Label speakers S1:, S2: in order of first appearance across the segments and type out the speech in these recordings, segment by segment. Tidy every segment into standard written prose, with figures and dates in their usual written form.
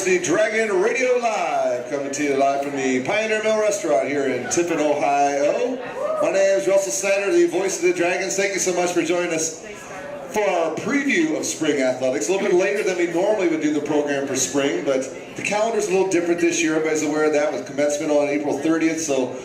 S1: University Dragon Radio Live, coming to you live from the Pioneer Mill Restaurant here in Tiffin, Ohio. My name is Russell Snyder, the voice of the Dragons. Thank you so much for joining us for our preview of spring athletics. A little bit later than we normally would do the program for spring, but the calendar's a little different this year. Everybody's aware of that, with commencement on April 30th, so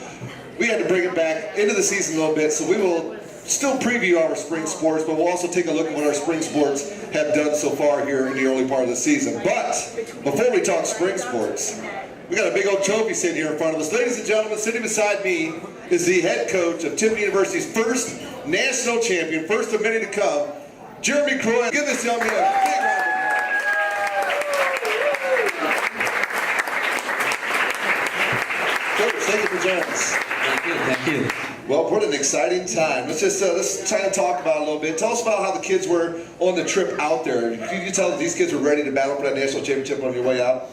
S1: we had to bring it back into the season a little bit. So we will still preview our spring sports, but we'll also take a look at what our spring sports have done so far here in the early part of the season. But before we talk spring sports, we got a big old trophy sitting here in front of us. Ladies and gentlemen, sitting beside me is the head coach of Tiffin University's first national champion, first of many to come, Jeremy Croy. Give this young man a big round of applause. Coach, thank you for joining us.
S2: Thank you.
S1: Well, what an exciting time. Let's try to talk about it a little bit. Tell us about how the kids were on the trip out there. Can you tell that these kids were ready to battle for that national championship on your way out?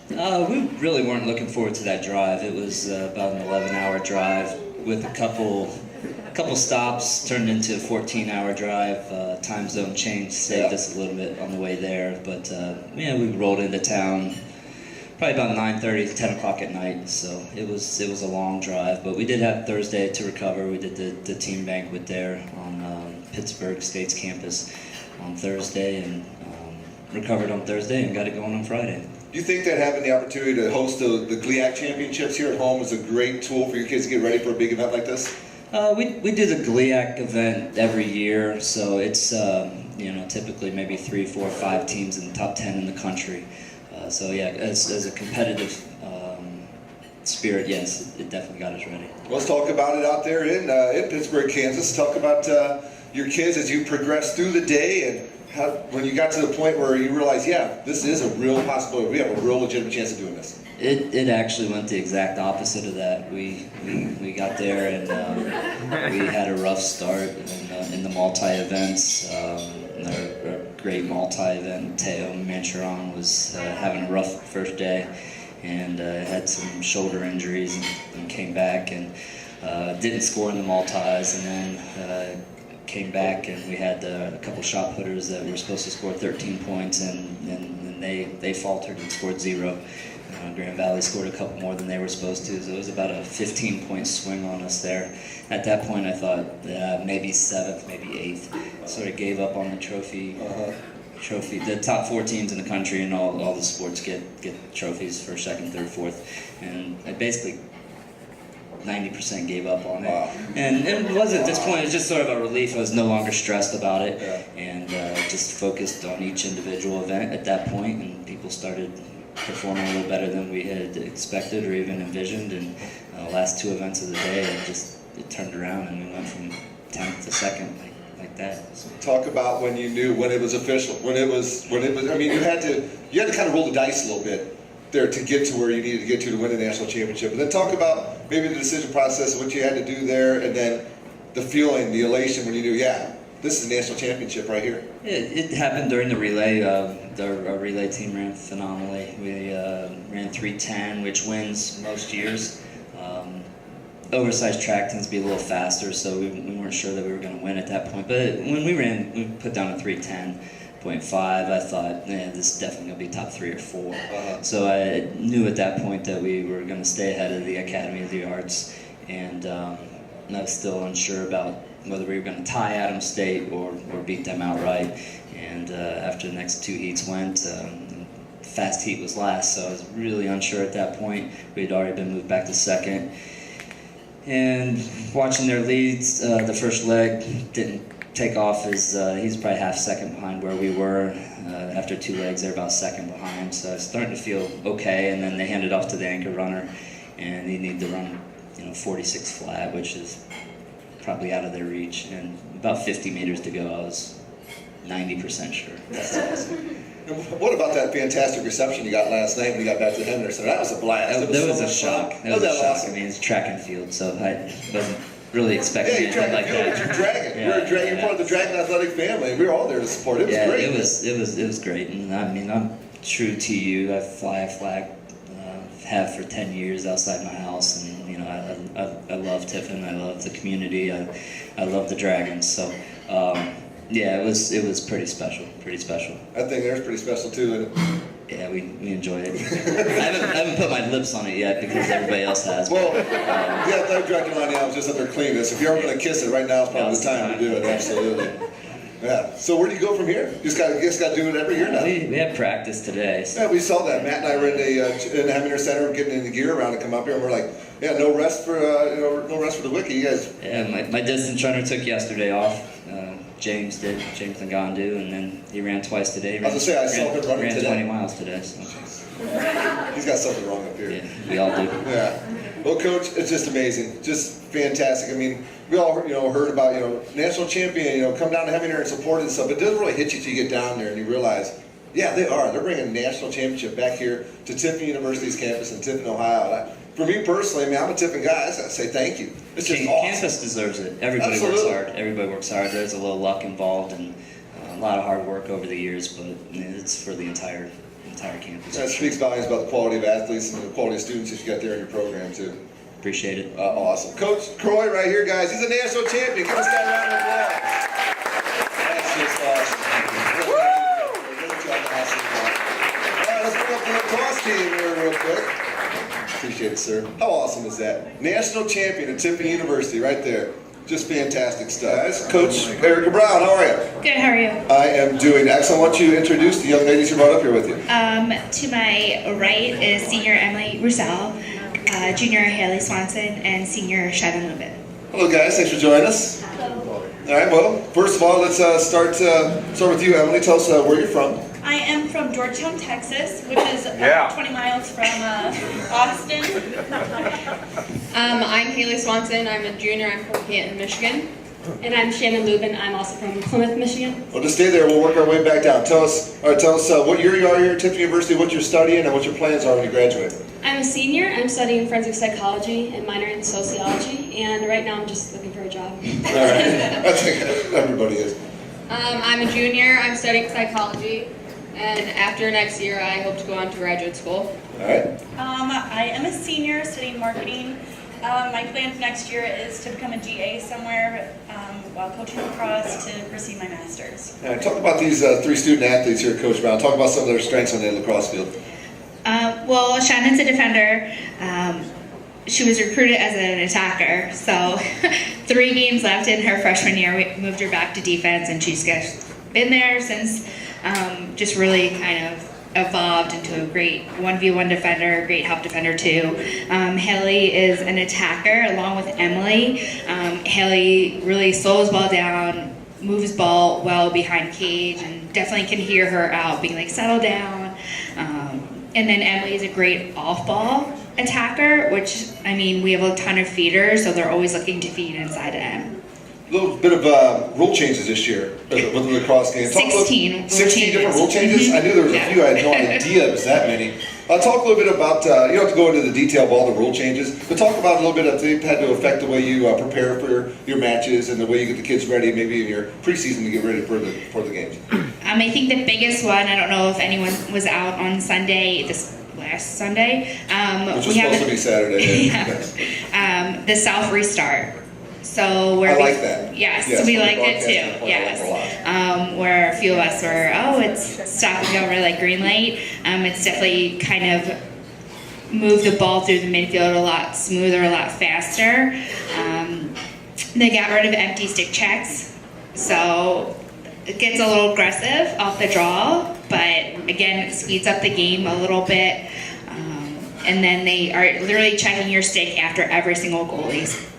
S2: We really weren't looking forward to that drive. It was about an 11-hour drive with a couple stops, turned into a 14-hour drive. Time zone change saved us a little bit on the way there. But we rolled into town probably about 9:30, 10 o'clock at night. So it was a long drive. But we did have Thursday to recover. We did the team banquet there on Pittsburgh State's campus on Thursday, and recovered on Thursday and got it going on Friday.
S1: Do you think that having the opportunity to host the GLIAC championships here at home is a great tool for your kids to get ready for a big event like this?
S2: We do the GLIAC event every year, so it's typically maybe 3, 4, 5 teams in the top 10 in the country. So yeah, as a competitive spirit, yes, it definitely got us ready.
S1: Let's talk about it out there in Pittsburgh, Kansas. Talk about your kids as you progress through the day, and how, when you got to the point where you realized, yeah, this is a real possibility. We have a real legitimate chance of doing this.
S2: It actually went the exact opposite of that. We got there and we had a rough start in the multi-events. Our great multi-event, Teo Mancharon, was having a rough first day and had some shoulder injuries and came back and didn't score in the multis, and then came back and we had a couple shot putters that were supposed to score 13 points and they faltered and scored 0. Grand Valley scored a couple more than they were supposed to, so it was about a 15-point swing on us there. At that point I thought maybe 7th, maybe 8th. Sort of gave up on the trophy. The top 4 teams in the country and all the sports get trophies for 2nd, 3rd, 4th, and I basically 90% gave up on it.
S1: Wow.
S2: And it wasn't at this point, it was just sort of a relief. I was no longer stressed about it, and just focused on each individual event at that point, and people started performing a little better than we had expected or even envisioned, and the last 2 events of the day, it turned around and we went from 10th to 2nd like that. So.
S1: Talk about when you knew, when it was official, when it was. I mean, you had to kind of roll the dice a little bit there to get to where you needed to get to win the national championship. And then talk about maybe the decision process, what you had to do there, and then the feeling, the elation when you knew, yeah, this is a national championship right here.
S2: It happened during the relay. Our relay team ran phenomenally. We ran 3:10, which wins most years. Oversized track tends to be a little faster, so we weren't sure that we were going to win at that point. But when we ran, we put down a 3:10.5. I thought, this is definitely going to be top 3 or 4. So I knew at that point that we were going to stay ahead of the Academy of the Arts, and I was still unsure about whether we were going to tie Adams State or beat them outright. And after the next 2 heats went, fast heat was last, so I was really unsure at that point. We had already been moved back to 2nd. And watching their leads, the first leg didn't take off as he's probably half second behind where we were. After 2 legs, they're about 2nd behind, so I was starting to feel okay. And then they handed off to the anchor runner, and he needed to run 46 flat, which is probably out of their reach, and about 50 meters to go. I was 90% sure. That's awesome.
S1: What about that fantastic reception you got last night when you got back to Henderson? That was a blast.
S2: That was a shock. That was a shock. Awesome? I mean, it's track and field, so I wasn't really expecting anything like that.
S1: You're Dragon. You're part of the Dragon athletic family. We were all there to support. It was great. It was great. And I mean, I'm true to you. I fly a flag, have for 10 years outside my house, and I love Tiffin. I love the community. I love the Dragons. So yeah, it was pretty special. Pretty special. That thing there's pretty special too. And
S2: Yeah, we enjoyed it. I haven't put my lips on it yet because everybody else has.
S1: Well, yeah, that dragging line out just under cleanness. If you're ever going to kiss it, right now is probably the time to do it. Absolutely. Yeah. So where do you go from here? Just got to do it every year now.
S2: We have practice today. So.
S1: Yeah, we saw that. Matt and I were in the Heminger Center getting in the gear around to come up here, and we're like, yeah, no rest for no rest for the wiki. You guys.
S2: Yeah, my distance runner took yesterday off. James Ngandu, and then he ran twice today.
S1: I was gonna say I saw him running today.
S2: 20 miles today. So.
S1: He's got something wrong up here.
S2: Yeah, we all do.
S1: Yeah. Well, Coach, it's just amazing, just fantastic. I mean, we all heard about national champion, come down to Heminger and support and stuff. But it doesn't really hit you till you get down there and you realize, yeah, they are. They're bringing a national championship back here to Tiffin University's campus in Tiffin, Ohio. For me personally, I mean, I'm a Tiffin guy. I just gotta say thank you. It's just awesome.
S2: Campus deserves it. Everybody works hard. Everybody works hard. There's a little luck involved and a lot of hard work over the years, but it's for the entire campus.
S1: That speaks volumes about the quality of athletes and the quality of students that you got there in your program too.
S2: Appreciate it.
S1: Awesome. Coach Croy right here, guys. He's a national champion. Give us that round of applause. That's just awesome. Woo! All right, let's bring up the lacrosse team here real quick. Appreciate it, sir. How awesome is that? National champion at Tiffin University right there. Just fantastic stuff. Guys, Coach Erica Brown, how are you?
S3: Good, how are you?
S1: I am doing excellent. Why don't you introduce the young ladies who brought up here with you?
S3: To my right is senior Emily Roussel, junior Haley Swanson, and senior Shannon Lubin.
S1: Hello, guys. Thanks for joining us. All right. Well, first of all, let's start with you, Emily. Tell us where you're from.
S4: I am from Georgetown, Texas, which is about 20 miles from Austin.
S5: I'm Haley Swanson. I'm a junior. I'm from Canton, Michigan.
S6: And I'm Shannon Lubin. I'm also from Plymouth, Michigan.
S1: Well, just stay there. We'll work our way back down. Tell us what year you are here at Tiffin University, what you're studying, and what your plans are when you graduate.
S6: I'm a senior. I'm studying forensic psychology and minor in sociology. And right now I'm just looking for a job.
S1: All right. I think everybody is.
S5: I'm a junior. I'm studying psychology. And after next year, I hope to go on to graduate school.
S1: All right.
S4: I am a senior studying marketing. My plan for next year is to become a GA somewhere while coaching lacrosse to pursue my master's.
S1: All right, talk about these three student athletes here, Coach Brown. Talk about some of their strengths on the lacrosse field.
S3: Well, Shannon's a defender. She was recruited as an attacker, so 3 games left in her freshman year. We moved her back to defense, and she's been there since. Just really kind of evolved into a great 1v1 defender, great help defender too. Haley is an attacker along with Emily. Haley really slows ball down, moves ball well behind cage, and definitely can hear her out being like, settle down. And then Emily is a great off-ball attacker, which, I mean, we have a ton of feeders, so they're always looking to feed inside of them.
S1: A little bit of rule changes this year with the lacrosse game.
S3: 16
S1: different rule changes? I knew there was a few. I had no idea it was that many. Talk a little bit about, you don't have to go into the detail of all the rule changes, but talk about a little bit of they've had to affect the way you prepare for your matches and the way you get the kids ready, maybe in your preseason to get ready for the games.
S3: I think the biggest one, I don't know if anyone was out on Sunday, this last Sunday.
S1: Which was supposed to be Saturday.
S3: Yeah. The South restart. So where
S1: I like that.
S3: Yes, we liked it too. Yes. Where a few of us were, it's stopping over like green light. It's definitely kind of moved the ball through the midfield a lot smoother, a lot faster. They got rid of empty stick checks. So it gets a little aggressive off the draw, but again, it speeds up the game a little bit. And then they are literally checking your stick after every single goalie.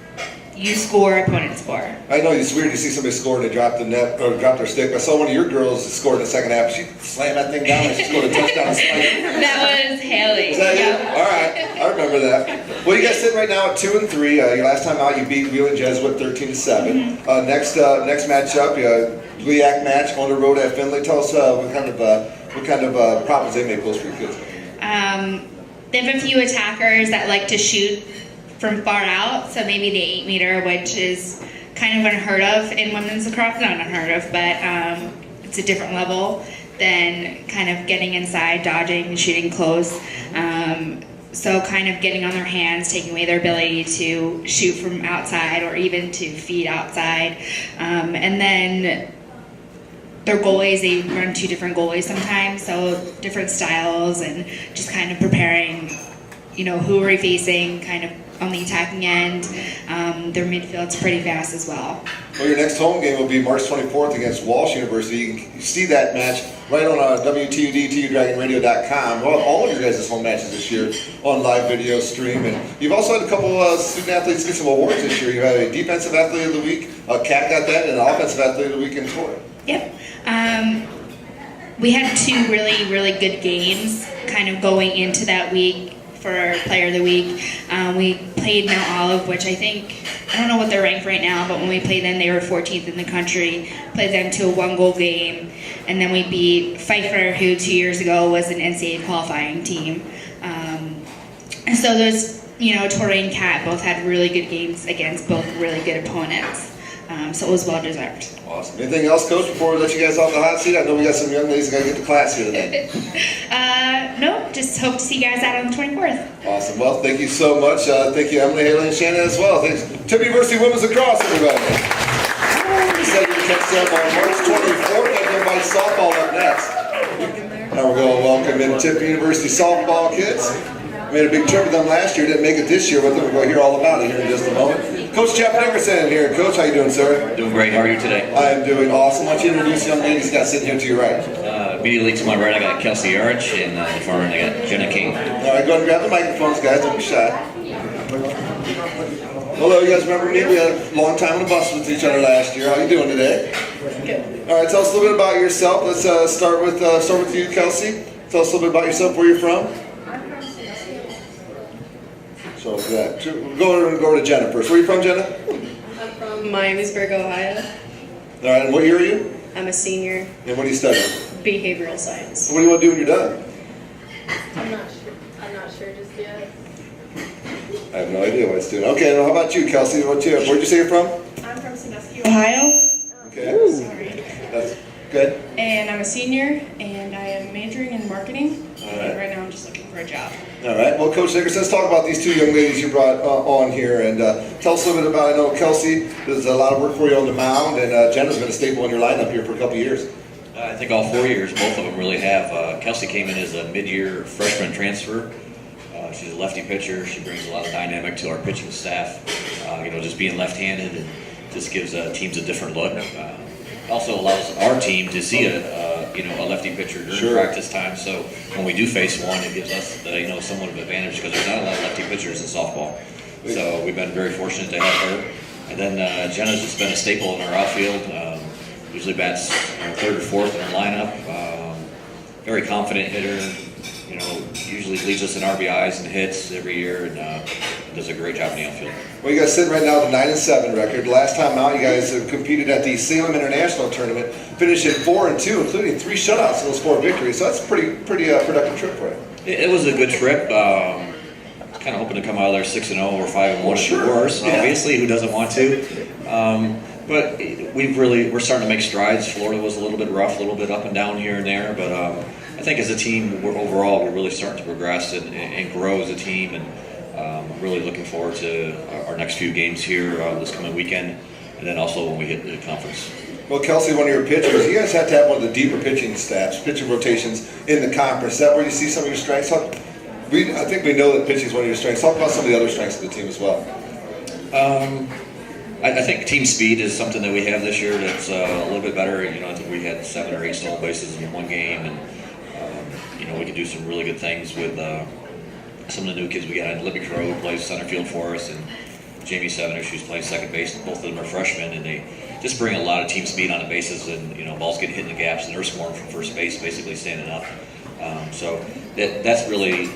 S3: You score, opponent score. I
S1: know it's weird to see somebody score and they drop the net or drop their stick. I saw one of your girls scored in the second half. She slammed that thing down and she scored a touchdown.
S3: That was Haley.
S1: Is that you? All right, I remember that. Well, you guys sit right now at 2-3. Your last time out, you beat Wheeling Jesuit 13-7. Next matchup, Gliac match on the road at Findlay. Tell us what kind of problems they may pose for your kids.
S3: They have a few attackers that like to shoot from far out, so maybe the 8-meter, which is kind of unheard of in women's lacrosse. Not unheard of, but it's a different level than kind of getting inside, dodging, and shooting close. So kind of getting on their hands, taking away their ability to shoot from outside or even to feed outside. And then their goalies, they run two different goalies sometimes, so different styles and just kind of preparing, who are we facing kind of on the attacking end. Their midfield's pretty fast as well.
S1: Well, your next home game will be March 24th against Walsh University. You can see that match right on WTUD, TUDragonradio.com. We'll have all of your guys' home matches this year on live video stream. And you've also had a couple student athletes get some awards this year. You had a Defensive Athlete of the Week, Kat got that, and an Offensive Athlete of the Week in Troy.
S3: Yep. We had two really, really good games kind of going into that week for Player of the Week. We played Mount Olive, which I don't know what they're ranked right now, but when we played them, they were 14th in the country. Played them to a 1-goal game. And then we beat Pfeiffer, who 2 years ago was an NCAA qualifying team. And so those, Torrey and Kat both had really good games against both really good opponents. So it was well deserved.
S1: Awesome. Anything else, Coach, before we let you guys off the hot seat? I know we got some young ladies that got to get to class here today.
S3: No, just hope to see you guys out on the 24th.
S1: Awesome. Well, thank you so much. Thank you, Emily, Haley, and Shannon as well. Thanks. Tiffin University Women's Lacrosse, everybody. Excited to catch them on March 24th. Got everybody softball up next. Now we're going to welcome in Tiffin University softball kids. Made a big trip with them last year. Didn't make it this year with them. We're going to hear all about it here in just a moment. Coach Jeff Nickerson here. Coach, how you doing, sir?
S7: Doing great. How are you today?
S1: I am doing awesome. Why don't you introduce the young ladies you got sitting here to your right?
S7: Immediately to my right, I got Kelsey Arch, and the far end, I got Jenna King.
S1: All right, go ahead and grab the microphones, guys. Don't be shy. Hello, you guys remember me? We had a long time on the bus with each other last year. How you doing today? Good. All right, tell us a little bit about yourself. Let's start with you, Kelsey. Tell us a little bit about yourself, where you're from. So yeah, go over to Jenna first. Where are you from, Jenna?
S5: I'm from Miamisburg, Ohio.
S1: All right, and what year are you?
S5: I'm a senior,
S1: And what do you study?
S5: behavioral science.
S1: What do you want to do when you're done?
S5: I'm not sure just yet.
S1: I have no idea what it's doing. Okay, well, how about you, Kelsey? Where'd you say you're from?
S8: I'm from Sandusky, Ohio.
S1: Okay.
S8: Sorry.
S1: That's good.
S8: And I'm a senior, and I am majoring in marketing.
S1: All
S8: And
S1: right.
S8: right now I'm just looking for a job.
S1: All right. Well, Coach Nickerson, let's talk about these two young ladies you brought on here, and tell us a little bit about. I know Kelsey does a lot of work for you on the mound, and Jenna's been a staple in your lineup here for a couple of years.
S7: I think all 4 years, both of them really have. Kelsey came in as a mid-year freshman transfer. She's a lefty pitcher. She brings a lot of dynamic to our pitching staff. Just being left-handed and just gives teams a different look. Also allows our team to see a lefty pitcher during practice time. So when we do face one, it gives us somewhat of an advantage because there's not a lot of lefty pitchers in softball. So we've been very fortunate to have her. And then Jenna's just been a staple in our outfield. Usually bats third or fourth in our lineup. Very confident hitter. Usually leads us in RBIs and hits every year, and does a great job in the outfield. Well,
S1: you guys sitting right now with a 9-7 record. Last time out, you guys have competed at the Salem International Tournament, finished at 4-2, including 3 shutouts in those 4 victories. So that's a pretty productive trip for you.
S7: It was a good trip. Kind of hoping to come out of there 6-0 or 5-1 or worse.
S1: Yeah.
S7: Obviously, who doesn't want to? But we're starting to make strides. Florida was a little bit rough, a little bit up and down here and there, but I think as a team, overall, we're really starting to progress and grow as a team, and I'm really looking forward to our next few games here this coming weekend, and then also when we hit the conference.
S1: Well, Kelsey, one of your pitchers, you guys have to have one of the deeper pitching staffs, pitching rotations in the conference. Is that where you see some of your strengths? I think we know that pitching is one of your strengths. Talk about some of the other strengths of the team as well.
S7: I think team speed is something that we have this year that's a little bit better. I think we had 7 or 8 stolen bases in one game, and we can do some really good things with some of the new kids we got. Libby Crow, who plays center field for us, and Jamie Sevener, who's playing second base. Both of them are freshmen, and they just bring a lot of team speed on the bases, and balls get hit in the gaps, and they're scoring from first base, basically standing up. So that's really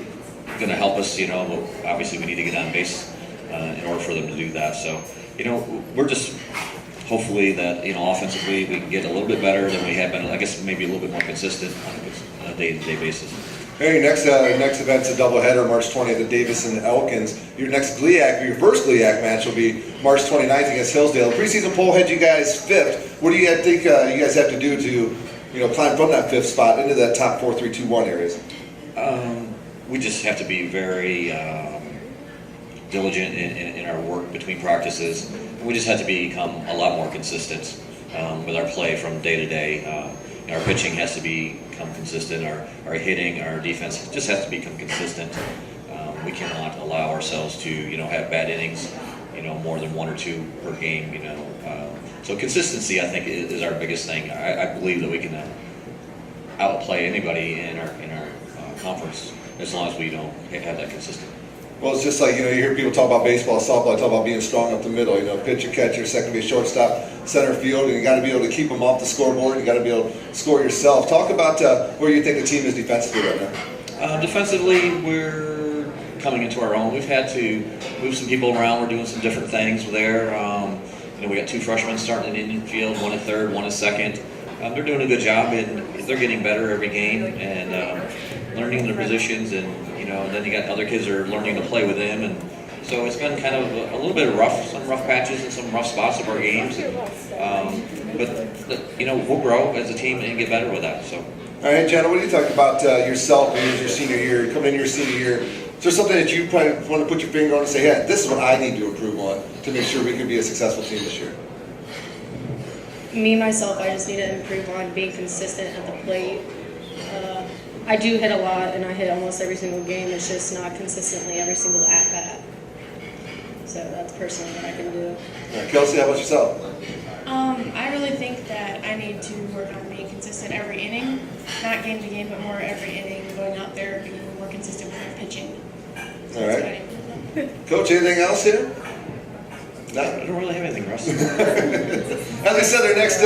S7: going to help us. Obviously we need to get on base in order for them to do that. So we're just hopefully that offensively we can get a little bit better than we have been. I guess maybe a little bit more consistent on a day-to-day basis.
S1: Hey, your next event's a doubleheader, March 20th at Davis and Elkins. Your next your first GLIAC match will be March 29th against Hillsdale. The preseason poll had you guys 5th. What do you think you guys have to do to climb from that 5th spot into that top 4, 3, 2, 1 areas?
S7: We just have to be very diligent in our work between practices. We just have to become a lot more consistent. with our play from day to day. Our pitching has to become consistent. Our hitting, our defense just has to become consistent. We cannot allow ourselves to, have bad innings, more than 1 or 2 per game, So consistency, I think, is our biggest thing. I believe that we can outplay anybody in our conference as long as we don't have that consistent.
S1: Well, it's just like, you hear people talk about baseball, softball, talk about being strong up the middle, pitcher, catcher, second base, shortstop, center field, and you got to be able to keep them off the scoreboard. You got to be able to score yourself. Talk about where you think the team is defensively right now.
S7: Defensively, we're coming into our own. We've had to move some people around. We're doing some different things there. We got 2 freshmen starting in the infield, 1 at third, 1 at second. They're doing a good job, and they're getting better every game and learning their positions. And then you got other kids that are learning to play with them, and so it's been kind of a little bit rough, some rough patches and some rough spots of our games. But we'll grow as a team and get better with that. So.
S1: All right, Jenna, what do you talk about yourself as your senior year, coming into your senior year? Is there something that you probably want to put your finger on and say, yeah, this is what I need to improve on to make sure we can be a successful team this year?
S6: Me, myself, I just need to improve on being consistent at the plate. I do hit a lot, and I hit almost every single game. It's just not consistently every single at-bat. So that's personally what I can do.
S1: All right, Kelsey, how about yourself?
S8: I really think that I need to work on being consistent every inning, not game to game, but more every inning, going out there, being more consistent with my pitching. So
S1: All
S8: that's
S1: right.
S8: what I need.
S1: Coach, anything else here? No?
S7: I don't really have anything, Russ.
S1: As I said, their next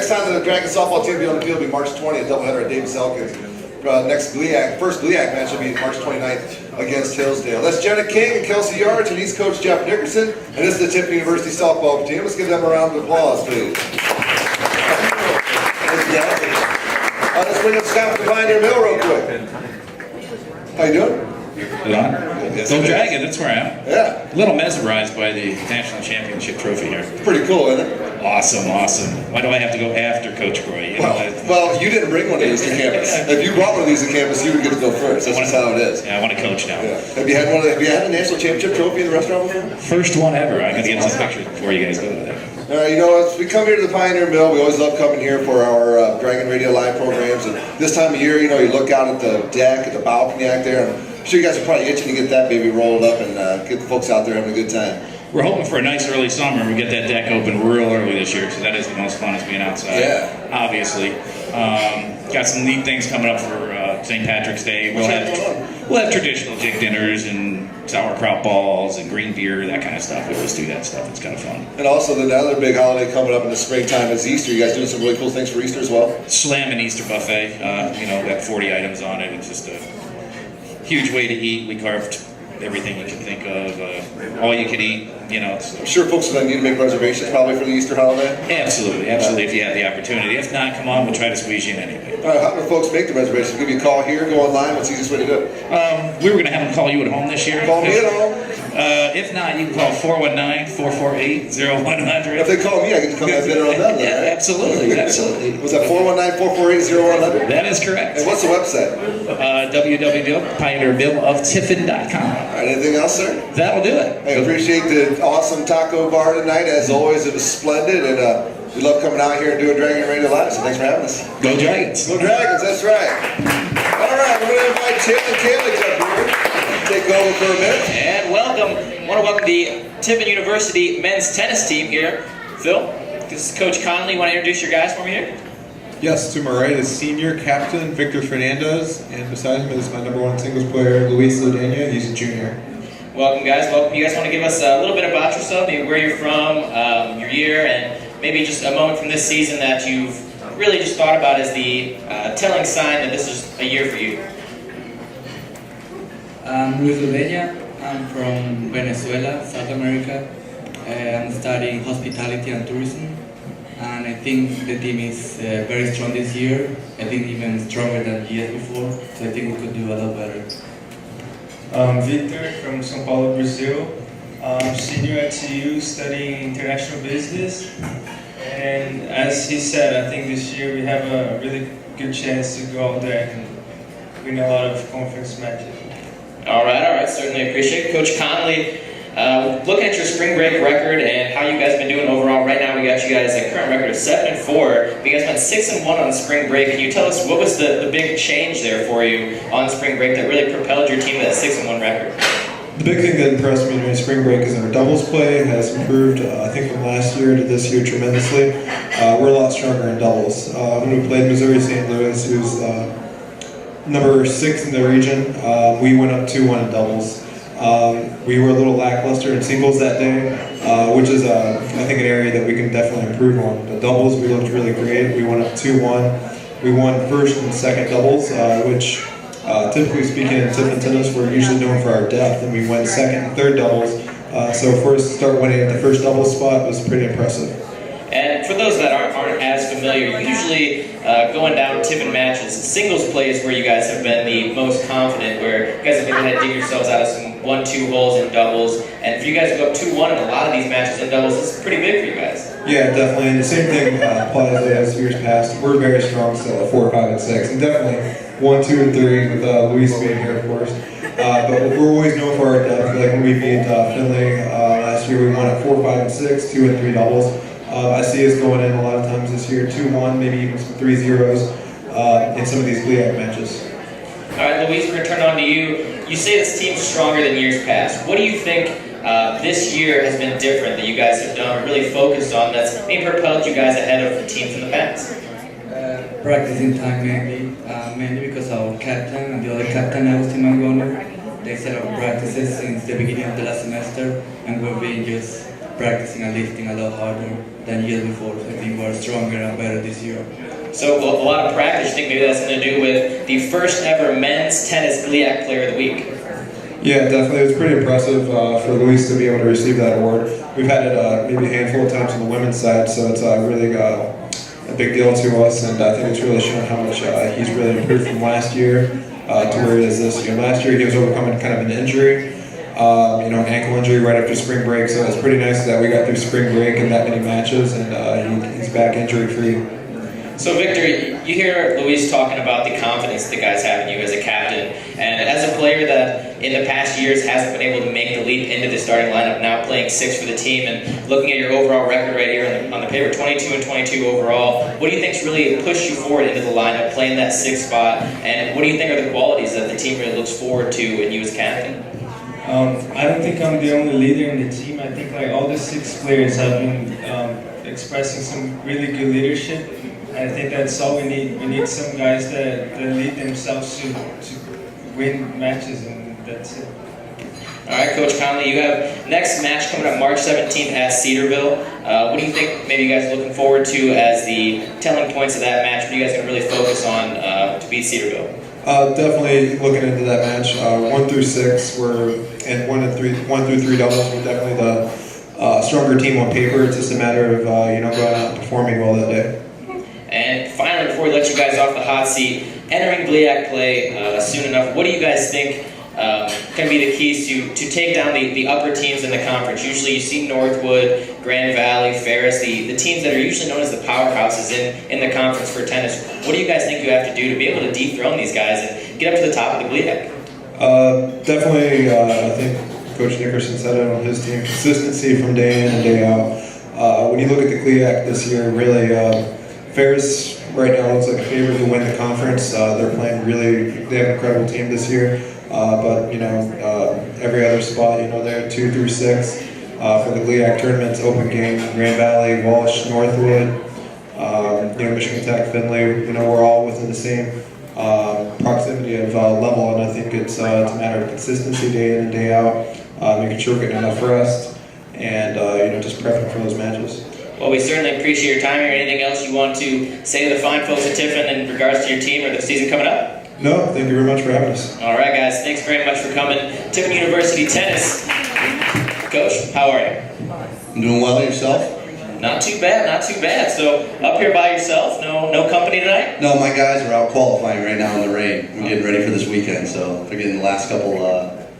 S1: time the Dragons softball team will be on the field will be March 20th, doubleheader at Davis Elkins. Next first GLIAC match will be March 29th against Hillsdale. That's Jenna King and Kelsey Yards, and he's Coach Jeff Nickerson, and this is the Tiffin University softball team. Let's give them a round of applause, please. Let's bring up Scott from Pioneer Mill real quick. How you doing?
S9: Good on. Go Dragon, that's where I am.
S1: Yeah.
S9: A little mesmerized by the national championship trophy here.
S1: Pretty cool, isn't it?
S9: Awesome. Why do I have to go after Coach Croy?
S1: Well, you didn't bring one of these to campus. If you brought one of these to campus, you would get to go first. That's just how it is.
S9: Yeah, I want to coach now.
S1: Yeah. Have you had a national championship trophy in the restaurant before?
S9: First one ever. I got to get some pictures before you guys go to that.
S1: As we come here to the Pioneer Mill, we always love coming here for our Dragon Radio Live programs. And this time of year, you look out at the deck, at the balcony out there, and I'm sure you guys are probably itching to get that baby rolled up and get the folks out there having a good time.
S9: We're hoping for a nice early summer. We get that deck open real early this year, so that is the most fun, is being outside.
S1: Yeah.
S9: Obviously. Got some neat things coming up for St. Patrick's Day. We'll have traditional jig dinners and sauerkraut balls and green beer, that kind of stuff. We always do that stuff. It's kind of fun.
S1: And also the other big holiday coming up in the springtime is Easter. You guys doing some really cool things for Easter as well?
S9: Slamming Easter buffet. Got 40 items on it. It's just a huge way to eat. We carved everything you can think of, all you can eat, So.
S1: I'm sure folks will need to make reservations probably for the Easter holiday.
S9: Absolutely, if you have the opportunity. If not, come on, we'll try to squeeze you in anyway.
S1: All right, how do folks make the reservations? Give you a call here, go online. What's the easiest way to do it?
S9: We were going to have them call you at home this year.
S1: Call me at home.
S9: If not, you can call 419-448-0100.
S1: If they call me, I get to come have dinner on them.
S9: Yeah,
S1: right?
S9: absolutely.
S1: Was that 419-448-0100?
S9: That is correct.
S1: And what's the website?
S9: www.pioneermilloftiffin.com.
S1: All right, anything else, sir?
S9: That'll do it.
S1: Hey, appreciate the awesome taco bar tonight. As always, it was splendid, and we love coming out here and doing Dragon Radio Live, so thanks for having us.
S9: Go Dragons.
S1: Go Dragons, that's right. All right, we're going to invite Tim and Kaylee up here. Take over for a minute.
S10: And welcome. I want to welcome the Tiffin University men's tennis team here. Phil, this is Coach Conley. You want to introduce your guys for me here?
S11: Yes, to my right is senior captain Victor Fernandez, and beside him is my #1 singles player, Luis Ladena. He's a junior.
S10: Welcome, guys. Welcome. You guys want to give us a little bit about yourself, maybe where you're from, your year, and maybe just a moment from this season that you've really just thought about as the telling sign that this is a year for you.
S12: I'm Luis Ladena. I'm from Venezuela, South America. I'm studying hospitality and tourism. And I think the team is very strong this year. I think even stronger than years before. So I think we could do a lot better.
S13: Victor from São Paulo, Brazil. Senior at CU studying international business. And as he said, I think this year we have a really good chance to go out there and win a lot of conference matches.
S10: All right, certainly appreciate it. Coach Conley, Looking at your spring break record and how you guys have been doing overall, right now we got you guys a current record of 7-4. But you guys went 6-1 on spring break. Can you tell us what was the big change there for you on spring break that really propelled your team to that 6-1 record?
S11: The big thing that impressed me during spring break is our doubles play has improved, I think, from last year to this year tremendously. We're a lot stronger in doubles. When we played Missouri St. Louis, who's number 6 in the region, we went up 2-1 in doubles. We were a little lackluster in singles that day, which is, I think, an area that we can definitely improve on. The doubles, we looked really great. We went up 2-1. We won first and second doubles, which, typically speaking, in Tiffin tennis, we're usually known for our depth, and we went second and third doubles. So for us to start winning at the first doubles spot was pretty impressive.
S10: And for those that aren't as familiar, usually going down Tiffin matches, singles play is where you guys have been the most confident, where you guys have been able to dig yourselves out of some 1-2 holes in doubles. And for you guys to go up 2-1 in a lot of these matches in doubles, this is pretty big for you guys.
S11: Yeah, definitely. And the same thing applies as years past. We're very strong still at 4, 5, and 6. And definitely 1, 2, and 3 with Luis being here, of course. But we're always known for our depth. Like when we beat Finley last year, we won at 4, 5, and 6, 2 and 3 doubles. I see us going in a lot of times this year, 2-1, maybe even some 3-0s in some of these GLIAC matches.
S10: All right, Luis, we're going to turn it on to you. You say this team's stronger than years past. What do you think this year has been different that you guys have done, really focused on, that's maybe propelled you guys ahead of the teams in the past?
S12: Practicing time mainly because our captain and the other captain, Agustin Mangono, they set up practices since the beginning of the last semester, and we've been just practicing and lifting a lot harder than years before. I think we're stronger and better this year.
S10: So a lot of practice, you think maybe that's something to do with the first ever men's tennis GLIAC Player of the Week?
S11: Yeah, definitely. It was pretty impressive for Luis to be able to receive that award. We've had it maybe a handful of times on the women's side, so it's really a big deal to us, and I think it's really shown how much he's really improved from last year to where he is this year. Last year he was overcoming kind of an injury, an ankle injury right after spring break, so it's pretty nice that we got through spring break and that many matches, and he's back injury-free.
S10: So Victor, you hear Luis talking about the confidence the guys have in you as a captain, and as a player that in the past years hasn't been able to make the leap into the starting lineup, now playing 6 for the team, and looking at your overall record right here on the paper, 22-22 overall, what do you think's really pushed you forward into the lineup, playing that 6th spot, and what do you think are the qualities that the team really looks forward to in you as captain?
S13: I don't think I'm the only leader in the team. I think like all the 6 players have been expressing some really good leadership. I think that's all we need. We need some guys that lead themselves to win matches, and that's it.
S10: All right, Coach Conley, you have next match coming up March 17th at Cedarville. What do you think maybe you guys are looking forward to as the telling points of that match? What are you guys going to really focus on to beat Cedarville?
S11: Definitely looking into that match. 1 through 6, and 1 through 3 doubles. We're definitely the stronger team on paper. It's just a matter of going out and performing well that day.
S10: And finally, before we let you guys off the hot seat, entering GLIAC play soon enough, what do you guys think can be the keys to take down the upper teams in the conference? Usually you see Northwood, Grand Valley, Ferris, the teams that are usually known as the powerhouses in the conference for tennis. What do you guys think you have to do to be able to dethrone these guys and get up to the top of the GLIAC?
S11: Definitely, I think Coach Nickerson said it on his team, consistency from day in and day out. When you look at the GLIAC this year, really, Ferris right now looks like a favorite to win the conference. They're playing they have an incredible team this year. But every other spot, they're 2 through 6 for the GLIAC tournament's open game. Grand Valley, Walsh, Northwood, Michigan Tech, Finley. We're all within the same proximity of level, and I think it's a matter of consistency day in and day out, making sure we're getting enough rest, and just prepping for those matches.
S10: Well, we certainly appreciate your time here. Anything else you want to say to the fine folks at Tiffin in regards to your team or the season coming up?
S11: No, thank you very much for having us.
S10: All right, guys. Thanks very much for coming. Tiffin University Tennis. Coach, how are you?
S14: I'm doing well. Yourself?
S10: Not too bad, not too bad. So, up here by yourself? No company tonight?
S14: No, my guys are out qualifying right now in the rain. We're getting ready for this weekend, so they're getting the last couple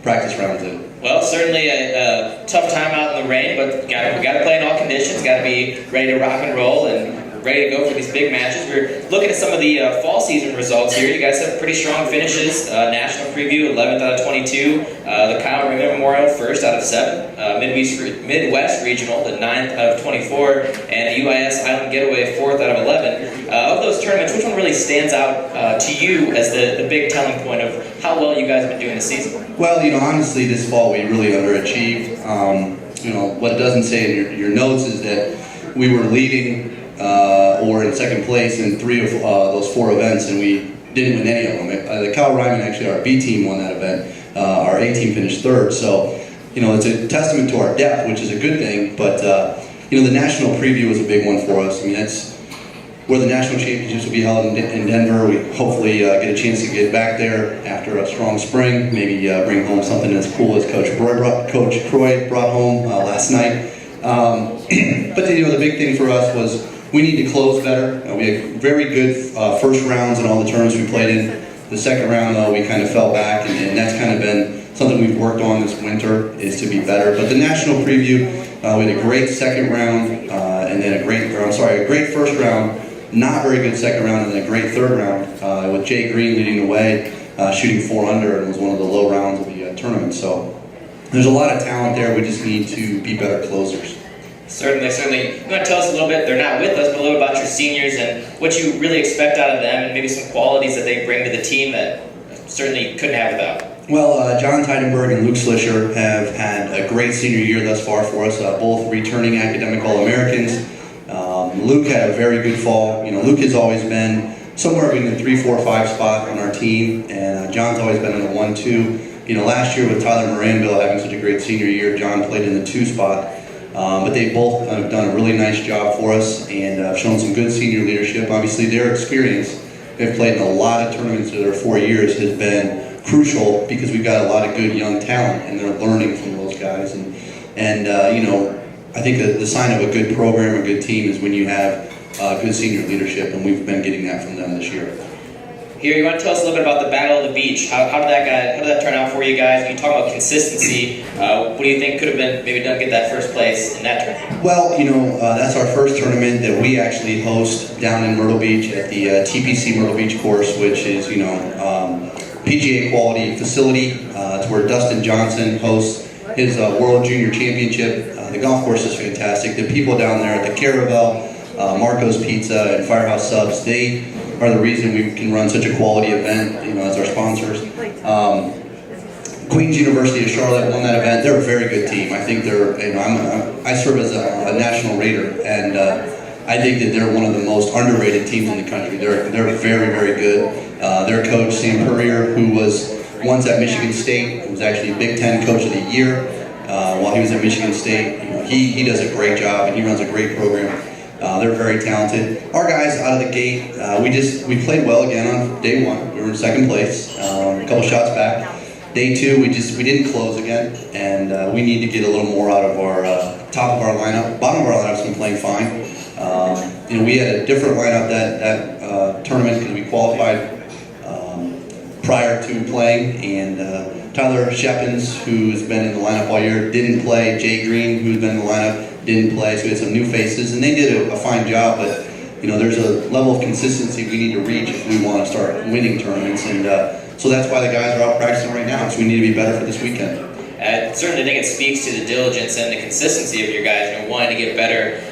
S14: practice rounds in.
S10: Well, certainly a tough time out in the rain, but we got to play in all conditions. Got to be ready to rock and roll. And ready to go for these big matches. We're looking at some of the fall season results here. You guys have pretty strong finishes. National Preview, 11th out of 22. The Kyle Raymond Memorial, 1st out of 7. Midwest Regional, the 9th out of 24. And the UIS Highland Getaway, 4th out of 11. Of those tournaments, which one really stands out to you as the big telling point of how well you guys have been doing this season?
S14: Well, honestly, this fall we really underachieved. What it doesn't say in your notes is that we were leading or in 2nd place in 3 of those 4 events, and we didn't win any of them. The Cal Ryman, actually, our B team won that event. Our A team finished 3rd. So, it's a testament to our depth, which is a good thing. But, the national preview was a big one for us. I mean, that's where the national championships will be held in Denver. We hopefully get a chance to get back there after a strong spring. Maybe bring home something as cool as Coach Croy brought home last night. But the big thing for us was we need to close better. We had very good first rounds in all the tournaments we played in. The 2nd round, though, we kind of fell back, and that's kind of been something we've worked on this winter, is to be better. But the national preview, we had a great 2nd round, and then a great first round, not very good 2nd round, and then a great 3rd round with Jay Green leading the way, shooting 4 under, and was one of the low rounds of the tournament. So there's a lot of talent there. We just need to be better closers.
S10: Certainly. You want to tell us a little bit, they're not with us, but a little about your seniors and what you really expect out of them, and maybe some qualities that they bring to the team that certainly you couldn't have without?
S14: Well, John Teidenberg and Luke Slisher have had a great senior year thus far for us, both returning academic All-Americans. Luke had a very good fall. Luke has always been somewhere between the 3, 4, 5 spot on our team, and John's always been in the 1, 2. Last year with Tyler Moranville having such a great senior year, John played in the 2 spot. But they both have done a really nice job for us and have shown some good senior leadership. Obviously, their experience, they've played in a lot of tournaments in their 4 years, has been crucial because we've got a lot of good young talent and they're learning from those guys. And I think that the sign of a good program, a good team, is when you have good senior leadership, and we've been getting that from them this year.
S10: Here, you want to tell us a little bit about the Battle of the Beach. How did that turn out for you guys? When you talk about consistency, what do you think could have been maybe done to get that first place in that tournament?
S14: Well, that's our first tournament that we actually host down in Myrtle Beach at the TPC Myrtle Beach course, which is, PGA quality facility. It's where Dustin Johnson hosts his World Junior Championship. The golf course is fantastic. The people down there at the Caravel, Marco's Pizza, and Firehouse Subs, they are the reason we can run such a quality event, as our sponsors. Queens University of Charlotte won that event. They're a very good team. I think they're, I serve as a national rater, and I think that they're one of the most underrated teams in the country. They're very, very good. Their coach, Sam Purrier, who was once at Michigan State, was actually Big Ten Coach of the Year while he was at Michigan State. He does a great job, and he runs a great program. They're very talented. Our guys out of the gate, we played well again on day 1. We were in 2nd place, a couple shots back. Day 2, we didn't close again, and we need to get a little more out of our top of our lineup. Bottom of our lineup's been playing fine. We had a different lineup that tournament because we qualified prior to playing, and Tyler Shepins, who's been in the lineup all year, didn't play. Jay Green, who's been in the lineup, didn't play, so we had some new faces, and they did a fine job, but there's a level of consistency we need to reach if we want to start winning tournaments, and so that's why the guys are out practicing right now, so we need to be better for this weekend.
S10: I certainly think it speaks to the diligence and the consistency of your guys, wanting to get better.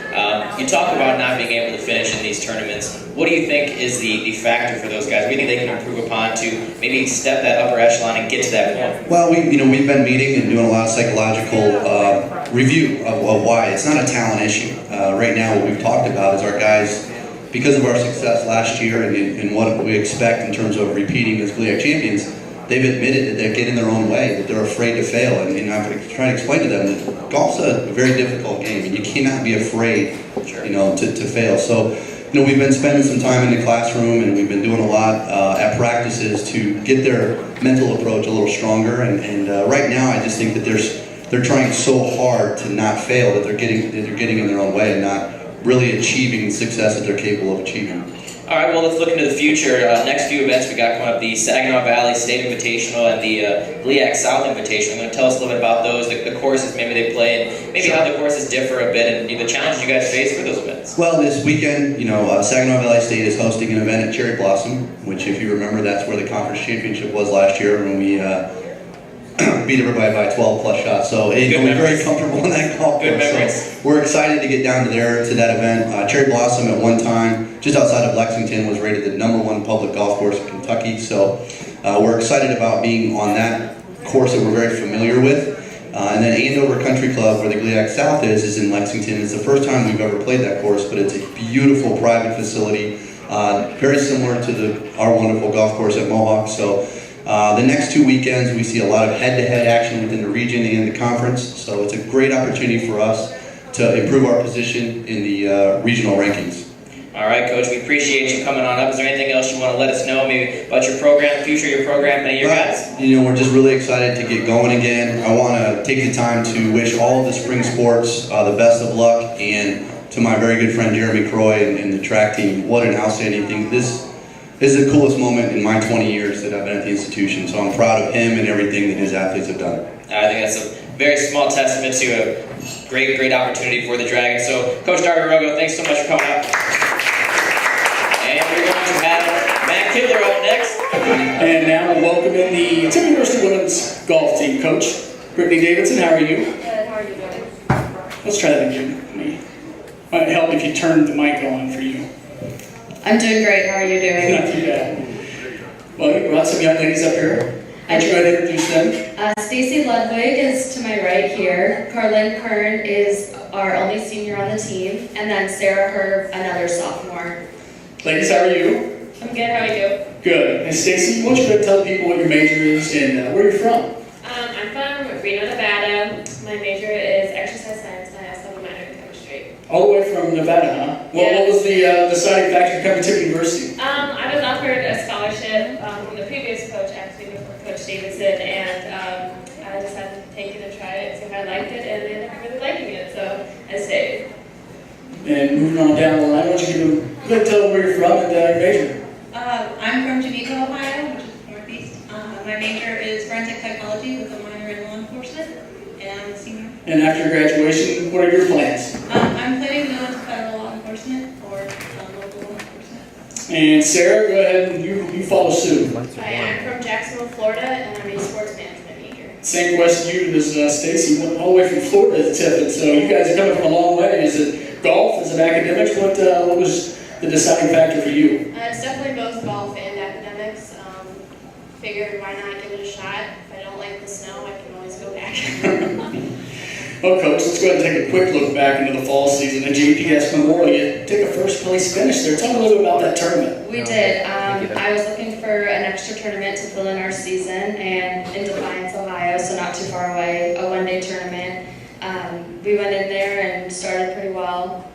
S10: You talk about not being able to finish in these tournaments. What do you think is the factor for those guys? What do you think they can improve upon to maybe step that upper echelon and get to that point?
S14: Well, we've been meeting and doing a lot of psychological review of why. It's not a talent issue. Right now, what we've talked about is our guys, because of our success last year and what we expect in terms of repeating as GLIAC champions, they've admitted that they're getting their own way, that they're afraid to fail. And I'm trying to explain to them that golf's a very difficult game, and you cannot be afraid, to fail. So, we've been spending some time in the classroom, and we've been doing a lot at practices to get their mental approach a little stronger. And right now, I just think that they're trying so hard to not fail that they're getting in their own way and not really achieving success that they're capable of achieving.
S10: All right, well, let's look into the future. Next few events we got coming up, the Saginaw Valley State Invitational and the GLIAC South Invitational. I'm going to tell us a little bit about those, the courses maybe they play, and maybe how the courses differ a bit, and the challenges you guys face for those events.
S14: Well, this weekend, Saginaw Valley State is hosting an event at Cherry Blossom, which, if you remember, that's where the conference championship was last year when we beat everybody by 12 plus shots. So we're very comfortable in that golf course. So we're excited to get down to that event. Cherry Blossom at one time, just outside of Lexington, was rated the #1 public golf course in Kentucky. So we're excited about being on that course that we're very familiar with. And then Andover Country Club, where the GLIAC South is in Lexington. It's the first time we've ever played that course, but it's a beautiful private facility, very similar to our wonderful golf course at Mohawk. So the next 2 weekends, we see a lot of head-to-head action within the region and the conference. So it's a great opportunity for us to improve our position in the regional rankings.
S10: All right, Coach, we appreciate you coming on up. Is there anything else you want to let us know, maybe about your program, the future of your program, and your guys?
S14: We're just really excited to get going again. I want to take the time to wish all of the spring sports the best of luck, and to my very good friend Jeremy Croy and the track team, what an outstanding thing. This is the coolest moment in my 20 years that I've been at the institution, so I'm proud of him and everything that his athletes have done.
S10: I think that's a very small testament to a great opportunity for the Dragons. So, Coach Darby Rogo, thanks so much for coming up. And we're going to have Matt Kibler up next.
S15: And now I'm welcoming the Tiffin University women's golf team coach, Brittany Davidson. How are you?
S5: Good, how are you doing?
S15: Let's try that again. Might help if you turn the mic on for you.
S5: I'm doing great, how are you doing?
S15: Not too bad. Well, you brought some young ladies up here. Why don't you go ahead and introduce them?
S5: Stacy Ludwig is to my right here. Carlin Kern is our only senior on the team. And then Sarah Herb, another sophomore.
S15: Ladies, how are you?
S5: I'm good, how are you?
S15: Good. And Stacy, why don't you go ahead and tell people what your major is and where you're from?
S5: I'm from Reno, Nevada. My major is exercise science and I also have a minor in chemistry.
S15: All the way from Nevada, huh?
S5: Yes.
S15: What was the deciding factor to come to Tiffin University?
S5: I was offered a scholarship from the previous coach, actually before Coach Davidson, and I decided to take it and try it, see if I liked it, and I ended up really liking it, so I stayed.
S15: And moving on down the line, why don't you go ahead and tell them where you're from and your major?
S16: I'm from Geneva, Ohio, which is northeast. My major is forensic psychology with a minor in law enforcement, and I'm a senior.
S15: And after graduation, what are your plans?
S16: I'm planning to go into federal law enforcement or local law enforcement.
S15: And Sarah, go ahead and you follow suit.
S5: Hi, I'm from Jacksonville, Florida, and I'm a sports management major.
S15: Same question to you as Stacy, went all the way from Florida to Tiffin, so you guys are coming from a long way. Is it golf? Is it academics? What was the deciding factor for you?
S5: It's definitely both golf and academics. Figured why not give it a shot. If I don't like the snow, I can always go back.
S15: Well, Coach, let's go ahead and take a quick look back into the fall season at JPS Memorial. You take a first place finish there. Tell me a little bit about that tournament.
S5: We did. I was looking for an extra tournament to fill in our season, and in Defiance, Ohio, so not too far away, a one-day tournament. We went in there and started pretty well.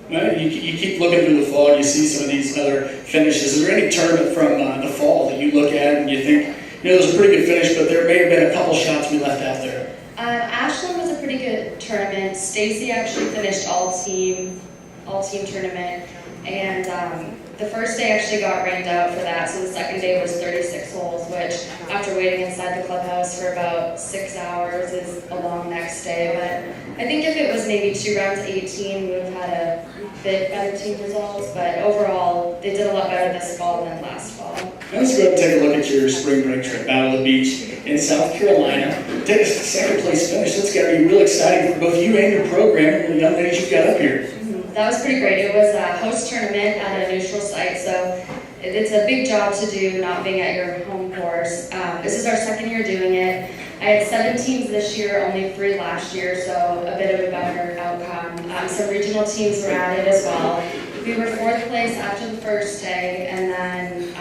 S15: Well, you keep looking through the fall, you see some of these other finishes. Is there any tournament from the fall that you look at and you think, it was a pretty good finish, but there may have been a couple shots we left out there?
S5: Ashland was a pretty good tournament. Stacy actually finished all team tournament, and the first day actually got rained out for that, so the second day was 36 holes, which after waiting inside the clubhouse for about 6 hours is a long next day. But I think if it was maybe 2 rounds of 18, we would have had a bit better team results, but overall they did a lot better this fall than last fall.
S15: Let's go ahead and take a look at your spring break trip, Battle of the Beach in South Carolina. Take a second place finish. That's got to be really exciting for both you and your program and the young ladies you've got up here.
S5: That was pretty great. It was a host tournament at a neutral site, so it's a big job to do not being at your home course. This is our second year doing it. I had 7 teams this year, only 3 last year, so a bit of a better outcome. Some regional teams were added as well. We were 4th place after the first day, and then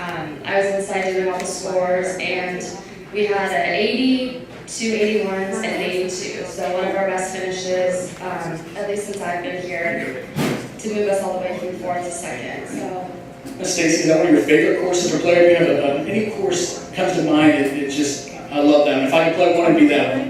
S5: I was inside doing all the scores, and we had an 80, 2 81s, and an 82. So one of our best finishes, at least since I've been here, to move us all the way from 4th to 2nd. So.
S15: Stacey, is that one of your favorite courses for player? Do you have any course that comes to mind? It just, I love that. If I could play one, it'd be that one.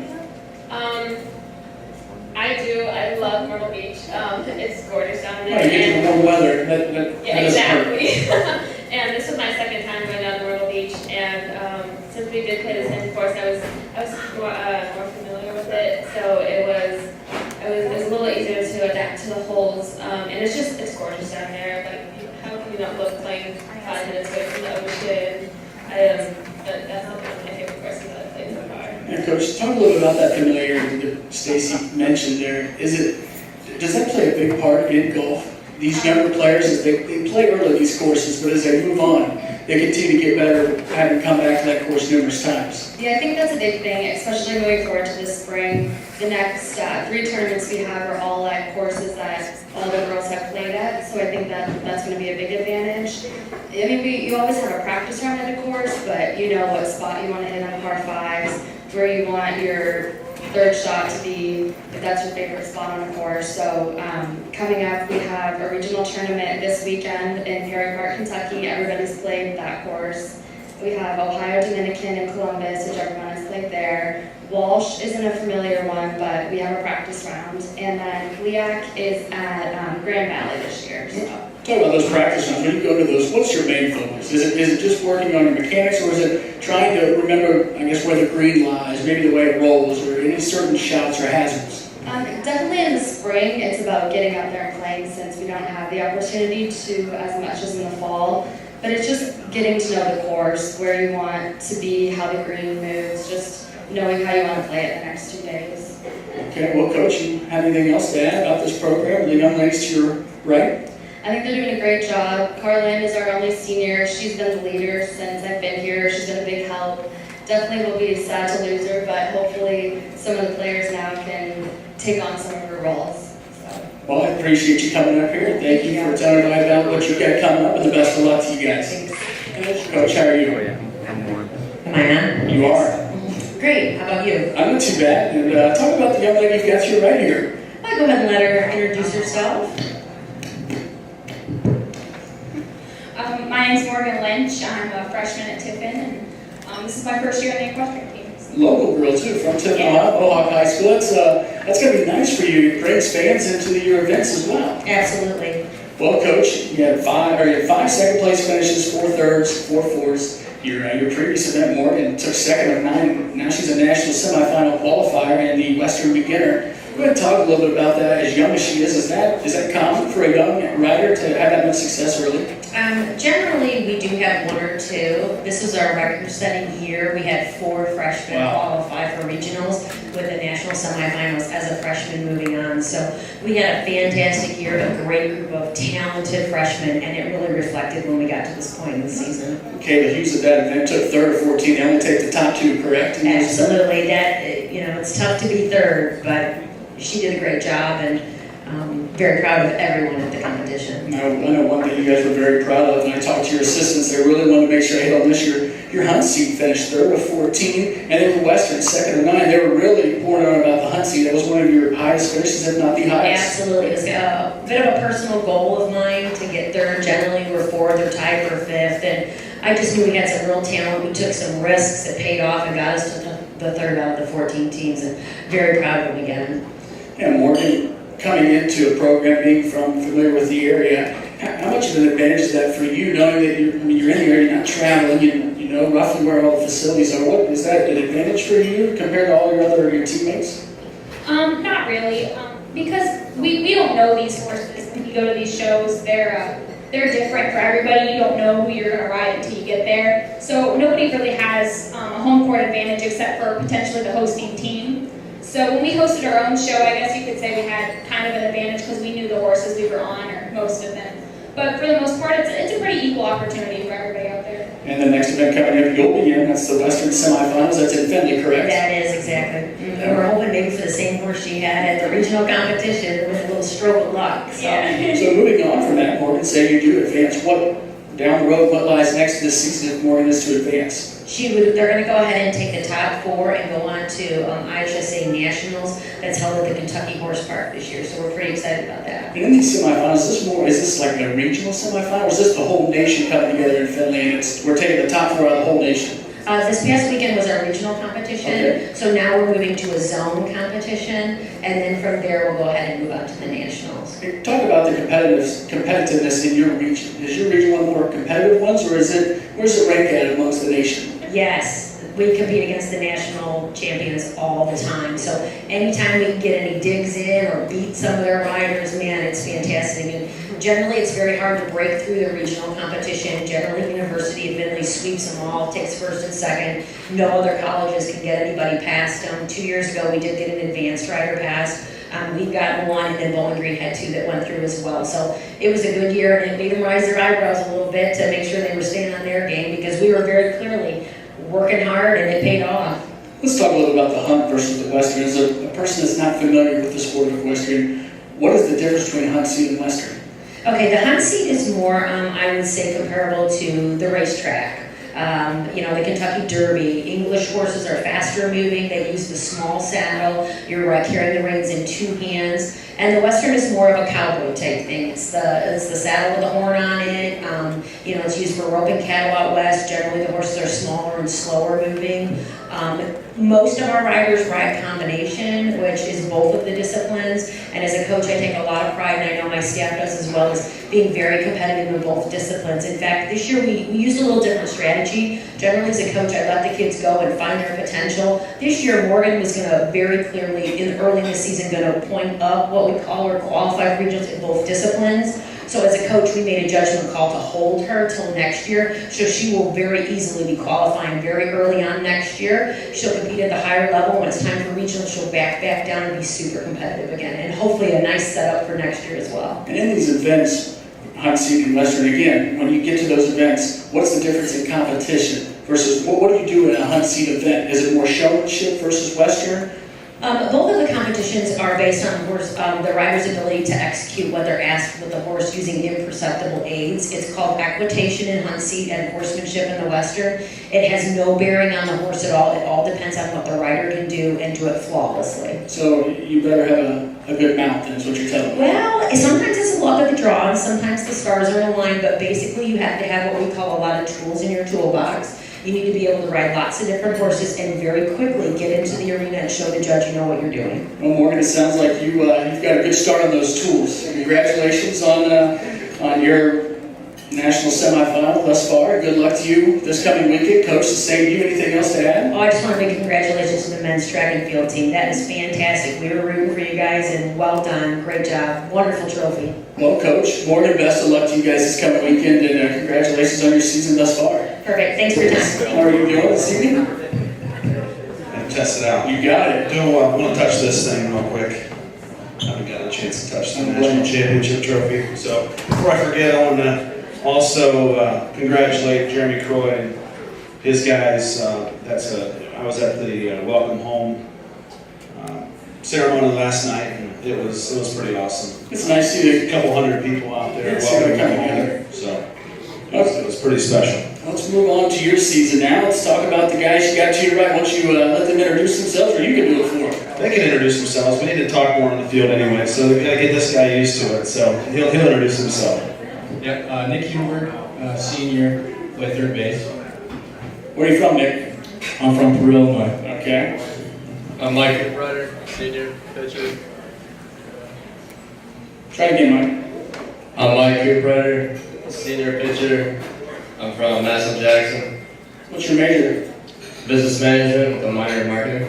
S5: I do. I love love Myrtle Beach. It's gorgeous down there.
S15: Well, you get the warm weather.
S5: Yeah,
S15: that doesn't hurt.
S5: exactly. And this was my second time going down to Myrtle Beach, and since we did play this indoor course, I was more familiar with it, so it was a little easier to adapt to the holes. And it's gorgeous down there. Like, how can you not love playing 5 minutes away from the ocean? But that's not one of my favorite courses that I've played so far.
S15: And Coach, talk a little bit about that familiarity that Stacy mentioned there. Does that play a big part in golf? These younger players, as they play early these courses, but as they move on, they continue to get better, having come back to that course numerous times.
S5: Yeah, I think that's a big thing, especially moving forward to this spring. The next 3 tournaments we have are all at courses that all the girls have played at, so I think that's going to be a big advantage. I mean, you always have a practice round at a course, but you know what spot you want to hit on par 5s, where you want your third shot to be, if that's your favorite spot on a course. So coming up, we have a regional tournament this weekend in Perry Park, Kentucky. Everybody's played that course. We have Ohio, Dominican, and Columbus, which everyone has played there. Walsh isn't a familiar one, but we have a practice round. And then Gliac is at Grand Valley this year. So.
S15: Talk about those practice rounds. When you go to those, what's your main focus? Is it just working on your mechanics, or is it trying to remember, I guess, where the green lies, maybe the way it rolls, or any certain shots or hazards?
S5: Definitely in the spring, it's about getting out there and playing, since we don't have the opportunity to as much as in the fall. But it's just getting to know the course, where you want to be, how the green moves, just knowing how you want to play it the next 2 days.
S15: Okay, well, Coach, you have anything else to add about this program? The young ladies to your right?
S5: I think they're doing a great job. Carlin is our only senior. She's been the leader since I've been here. She's been a big help. Definitely will be sad to lose her, but hopefully some of the players now can take on some of her roles.
S15: Well, I appreciate you coming up here. Thank you for telling me about what you've got coming up, and the best of luck to you guys. Coach, how are you?
S17: Am I on?
S15: You are.
S17: Great. How about you?
S15: I'm not too bad. And talk about the young lady you've got to your right here.
S17: I'll go ahead and let her introduce herself.
S18: My name's Morgan Lynch. I'm a freshman at Tiffin, and this is my first year in the equestrian team.
S15: Local girl too, from Tiffin, Ohio High School. That's going to be nice for you. It brings fans into your events as well.
S17: Absolutely.
S15: Well, Coach, you had 5 second place finishes, 4 thirds, 4 fourths. Your previous event, Morgan, took 2nd of 9. Now she's a national semifinal qualifier in the Western Beginner. Go ahead and talk a little bit about that. As young as she is that common for a young rider to have that much success early?
S17: Generally, we do have 1 or 2. This was our record-setting year. We had 4 freshmen qualify for regionals with the national semifinals as a freshman moving on. So we had a fantastic year, a great group of talented freshmen, and it really reflected when we got to this point in the season.
S15: Okay, the Hughes of that event took 3rd or 14. They only take the top 2, correct?
S17: Absolutely. It's tough to be 3rd, but she did a great job, and very proud of everyone at the competition.
S15: I know one thing you guys were very proud of, and I talked to your assistants, they really wanted to make sure I hit on this year. Your hunt seat finished 3rd of 14, and they were Western 2nd of 9. They were really pouring on about the hunt seat. That was one of your highest finishes, if not the highest.
S17: Absolutely. It was a bit of a personal goal of mine to get 3rd. Generally, we're 4th or tied for 5th, and I just knew we had some real talent. We took some risks that paid off and got us to the 3rd out of the 14 teams, and very proud of them again.
S15: Yeah, Morgan, coming into a program, being familiar with the area, how much of an advantage is that for you, knowing that you're in the area, you're not traveling, you know roughly where all the facilities are? What is that an advantage for you compared to all your teammates?
S18: Not really, because we don't know these horses. When you go to these shows, they're different for everybody. You don't know who you're going to ride until you get there. So nobody really has a home court advantage except for potentially the hosting team. So when we hosted our own show, I guess you could say we had kind of an advantage because we knew the horses we were on, or most of them. But for the most part, it's a pretty equal opportunity for everybody out there.
S15: And the next event coming up, you'll be in, that's the Western semifinals. That's in Findlay, correct?
S17: That is, exactly. And we're hoping maybe for the same horse she had at the regional competition with a little stroke of luck. So,
S15: So moving on from that, Morgan, say you do advance. What down the road, what lies next this season if Morgan is to advance?
S17: they're going to go ahead and take the top 4 and go on to IHSA Nationals that's held at the Kentucky Horse Park this year. So we're pretty excited about that.
S15: And in these semifinals, is this like a regional semifinal, or is this the whole nation coming together in Findlay and we're taking the top 4 out of the whole nation?
S17: This past weekend was our regional competition,
S15: Okay.
S17: so now we're moving to a zone competition, and then from there we'll go ahead and move on to the nationals.
S15: Talk about the competitiveness in your region. Is your region one of the more competitive ones, or where's it ranked at amongst the nation?
S17: Yes, we compete against the national champions all the time. So anytime we can get any digs in or beat some of their riders, man, it's fantastic. And generally, it's very hard to break through the regional competition. Generally, University of Findlay sweeps them all, takes first and second. No other colleges can get anybody past them. 2 years ago, we did get an advanced rider pass. We've gotten one, and then Bowling Green had 2 that went through as well. So it was a good year, and it made them raise their eyebrows a little bit to make sure they were staying on their game, because we were very clearly working hard, and it paid off.
S15: Let's talk a little about the hunt versus the Western. As a person that's not familiar with the sport of equestrian, what is the difference between hunt seat and Western?
S17: Okay, the hunt seat is more, I would say, comparable to the racetrack. The Kentucky Derby. English horses are faster moving. They use the small saddle. You're carrying the reins in 2 hands. And the Western is more of a cowboy type thing. It's the saddle with the horn on it. It's used for roping cattle out west. Generally, the horses are smaller and slower moving. Most of our riders ride combination, which is both of the disciplines. And as a coach, I take a lot of pride, and I know my staff does as well, as being very competitive in both disciplines. In fact, this year we used a little different strategy. Generally, as a coach, I let the kids go and find their potential. This year, Morgan was going to very clearly, early in the season, going to point up what we call our qualified regionals in both disciplines. So as a coach, we made a judgment call to hold her till next year, so she will very easily be qualifying very early on next year. She'll compete at the higher level. When it's time for regional, she'll back down and be super competitive again, and hopefully a nice setup for next year as well.
S15: And in these events, hunt seat and Western, again, when you get to those events, what's the difference in competition versus what do you do in a hunt seat event? Is it more showmanship versus Western?
S17: Both of the competitions are based on the rider's ability to execute what they're asked with the horse using imperceptible aids. It's called equitation in hunt seat and horsemanship in the Western. It has no bearing on the horse at all. It all depends on what the rider can do and do it flawlessly.
S15: So you better have a good mount, then, is what you're telling me.
S17: Well, sometimes it's a luck of the draw, and sometimes the stars are in line, but basically you have to have what we call a lot of tools in your toolbox. You need to be able to ride lots of different horses and very quickly get into the arena and show the judge you know what you're doing.
S15: Well, Morgan, it sounds like you've got a good start on those tools. Congratulations on your national semifinal thus far. Good luck to you this coming weekend. Coach, the same to you. Anything else to add?
S17: Oh, I just want to make congratulations to the men's track and field team. That is fantastic. We were rooting for you guys, and well done. Great job. Wonderful trophy.
S15: Well, Coach, Morgan, best of luck to you guys this coming weekend, and congratulations on your season thus far.
S17: Perfect. Thanks for your time.
S15: How are you doing this evening?
S19: Test it out.
S15: You got it.
S19: I want to touch this thing real quick. I haven't got a chance to touch the national championship trophy. So before I forget, I want to also congratulate Jeremy Croy and his guys. I was at the welcome home ceremony last night, and it was pretty awesome.
S15: It's nice to see
S19: a couple hundred people out there
S15: It's
S19: welcoming
S15: coming
S19: home.
S15: together.
S19: So it was pretty special.
S15: Let's move on to your season now. Let's talk about the guys you got to your right. Why don't you let them introduce themselves, or you can do it for them?
S19: They can introduce themselves. We need to talk more on the field anyway, so we got to get this guy used to it. So he'll introduce himself.
S20: Yep, Nick Hubert, senior, play third base.
S15: Where are you from, Nick?
S20: I'm from Peru, Illinois.
S15: Okay.
S20: I'm Mike Brother, senior pitcher.
S15: Try again, Mike.
S20: I'm Mike Brother, senior pitcher. I'm from Madison Jackson.
S15: What's your major?
S20: Business management with a minor in marketing.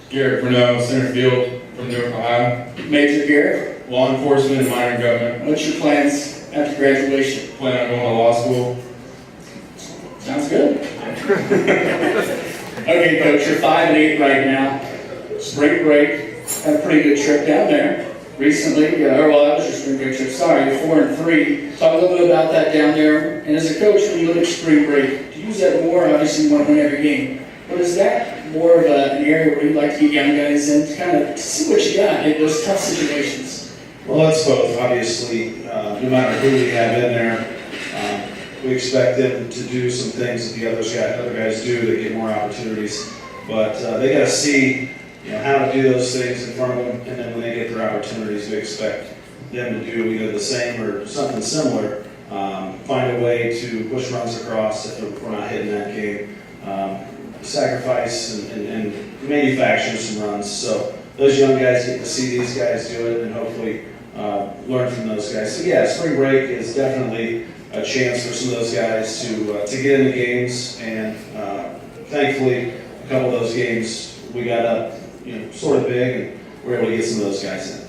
S20: Garrett Brunel, center field from Newark, Ohio.
S15: Major Garrett?
S20: Law enforcement and minor in government.
S15: What's your plans after graduation?
S20: Plan on going to law school.
S15: Sounds good. Okay, Coach, you're 5-8 right now. Spring break. Had a pretty good trip down there recently. That was your spring break trip. Sorry, you're 4-3. Talk a little bit about that down there. And as a coach, when you look at spring break, do you use that more? Obviously, you want to win every game. But is that more of an area where you like to get young guys in to kind of see what you got in those tough situations?
S19: Well, it's both. Obviously, no matter who we have in there, we expect them to do some things that the other guys do to get more opportunities. But they got to see how to do those things in front of them, and then when they get their opportunities, we expect them to do either the same or something similar find a way to push runs across if we're not hitting that game, sacrifice and manufacture some runs. So those young guys get to see these guys do it and hopefully learn from those guys. So yeah, spring break is definitely a chance for some of those guys to get into games, and thankfully a couple of those games we got up sort of big and we're able to get some of those guys in.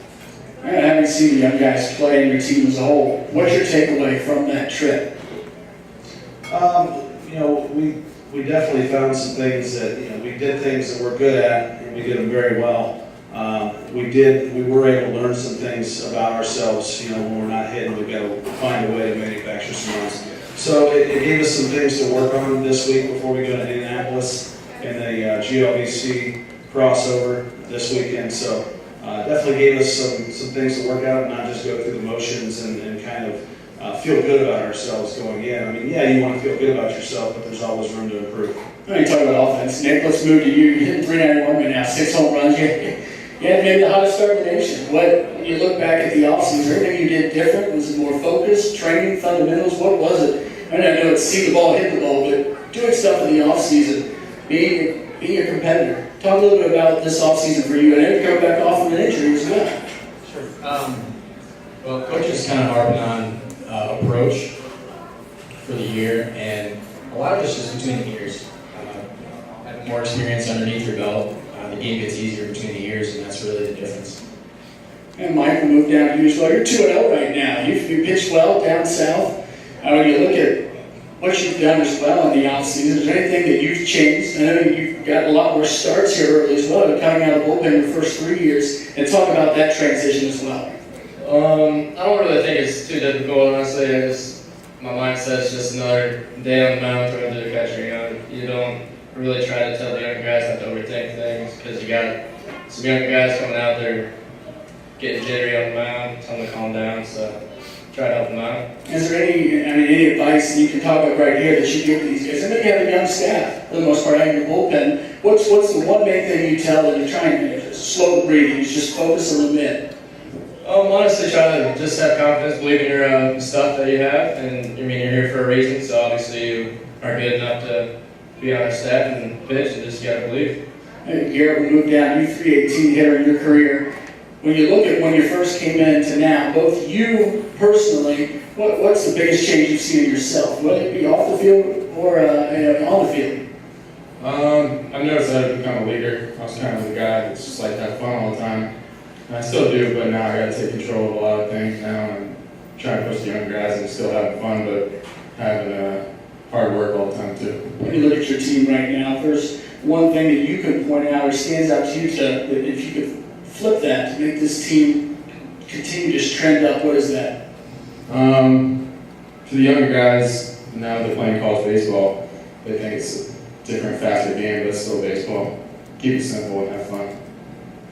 S15: All right, having seen the young guys play and your team as a whole, what's your takeaway from that trip?
S19: We definitely found some things that, we did things that we're good at, and we did them very well. We were able to learn some things about ourselves, when we're not hitting, we've got to find a way to manufacture some runs. So it gave us some things to work on this week before we go to Indianapolis in the GLBC crossover this weekend. So definitely gave us some things to work out and not just go through the motions and kind of feel good about ourselves going in. I mean, yeah, you want to feel good about yourself, but there's always room to improve.
S15: When you talk about offense, Nick, let's move to you. You're hitting 391 right now, 6 home runs. You had maybe the hottest start in the nation. When you look back at the offseason, is there anything you did different? Was it more focused, training, fundamentals? What was it? I know it's see the ball, hit the ball, but doing stuff in the offseason, being a competitor. Talk a little bit about this offseason for you, and then come back off from an injury as well.
S21: Sure. Well, Coach is kind of harping on approach for the year, and a lot of it's just between the years. Having more experience underneath your belt, the game gets easier between the years, and that's really the difference.
S15: And Mike, we'll move down to you as well. You're 2-0 right now. You pitched well down south. When you look at what you've done as well in the offseason, is there anything that you've changed? I know you've got a lot more starts here early as well, coming out of the bullpen the first 3 years, and talk about that transition as well.
S20: I don't really think it's too difficult, honestly. My mindset's just another day on the mound throwing to the catcher. You don't really try to tell the young guys not to overthink things, because you got some young guys coming out there getting jittery on the mound, telling them to calm down, so try to help them out.
S15: Is there any advice you can talk about right here that you give to these guys? I know you have a young staff, for the most part, out in your bullpen. What's the one main thing you tell them? You're trying to slow the breathing, just focus a little bit.
S20: Honestly, try to just have confidence, believe in your stuff that you have, and you're here for a reason, so obviously you are good enough to be on our staff and pitch, and just gotta believe.
S15: Hey, Garrett, we moved down, you 318 hitter in your career. When you look at when you first came in to now, both you personally, what's the biggest change you've seen in yourself, whether it be off the field or on the field?
S21: I've noticed that I've become a leader. I was kind of the guy that's just like have fun all the time. And I still do, but now I got to take control of a lot of things now and trying to push the young guys and still having fun, but having hard work all the time too.
S15: When you look at your team right now, if there's one thing that you could point out or stands out to you, if you could flip that to make this team continue to trend up, what is that?
S21: To the younger guys, now they're playing college baseball, they think it's a different, faster game, but it's still baseball. Keep it simple and have fun.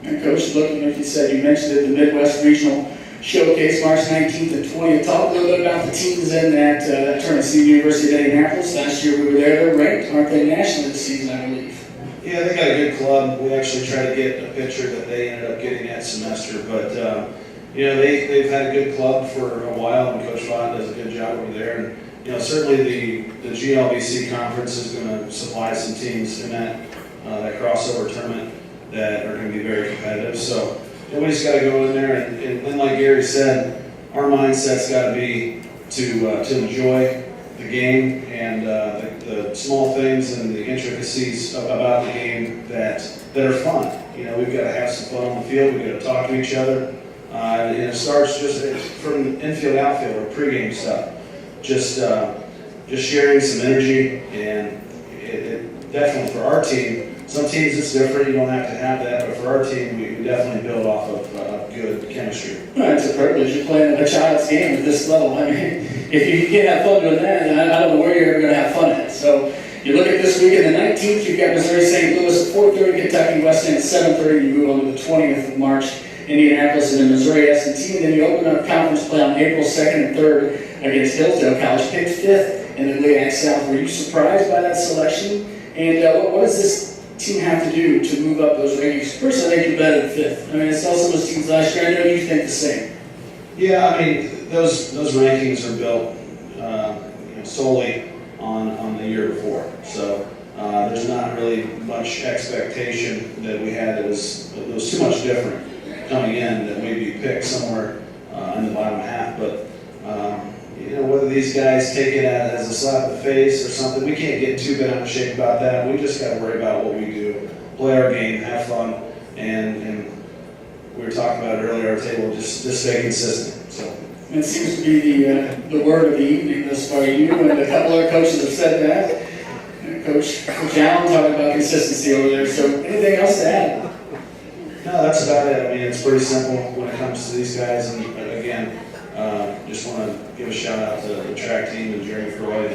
S15: And Coach, looking, like you said, you mentioned it, the Midwest Regional Showcase, March 19th and 20th. Talk a little bit about the teams in that tournament. Tiffin University of Indianapolis, last year we were there. They're ranked, aren't they, nationally this season, I believe?
S19: Yeah, they got a good club. We actually tried to get a picture that they ended up getting that semester, but they've had a good club for a while, and Coach Vaughn does a good job over there. And certainly the GLBC conference is going to supply some teams in that crossover tournament that are going to be very competitive. So we just got to go in there, and like Gary said, our mindset's got to be to enjoy the game and the small things and the intricacies about the game that are fun. We've got to have some fun on the field. We've got to talk to each other, and it starts just from infield, outfield, or pregame stuff. Just sharing some energy, and it definitely for our team. Some teams it's different, you don't have to have that, but for our team, we definitely build off of good chemistry.
S15: Well, it's a privilege. You're playing a child's game at this level. I mean, if you can't have fun doing that, I don't know where you're ever going to have fun at. So you look at this weekend, the 19th, you've got Missouri St. Louis at 4:30, Kentucky West End at 7:30. You move on to the 20th of March, Indianapolis and then Missouri S&T, and then you open up conference play on April 2nd and 3rd against Hillsdale College, picked 5th in the LEAC South. Were you surprised by that selection? And what does this team have to do to move up those rankings? First, I think you're better than 5th. I mean, I saw some of those teams last year. I know you think the same.
S19: Yeah, I mean, those rankings are built solely on the year before. So there's not really much expectation that we had that was too much different coming in, that we'd be picked somewhere in the bottom half. But you know, whether these guys take it as a slap in the face or something, we can't get too bent out of shape about that. We just got to worry about what we do, play our game, have fun, and we were talking about it earlier at our table, just stay consistent. So.
S15: It seems to be the word of the evening thus far. You and a couple other coaches have said that. Coach Allen talking about consistency over there. So anything else to add?
S19: No, that's about it. I mean, it's pretty simple when it comes to these guys. And again, just want to give a shout out to the track team and Jeremy Freud.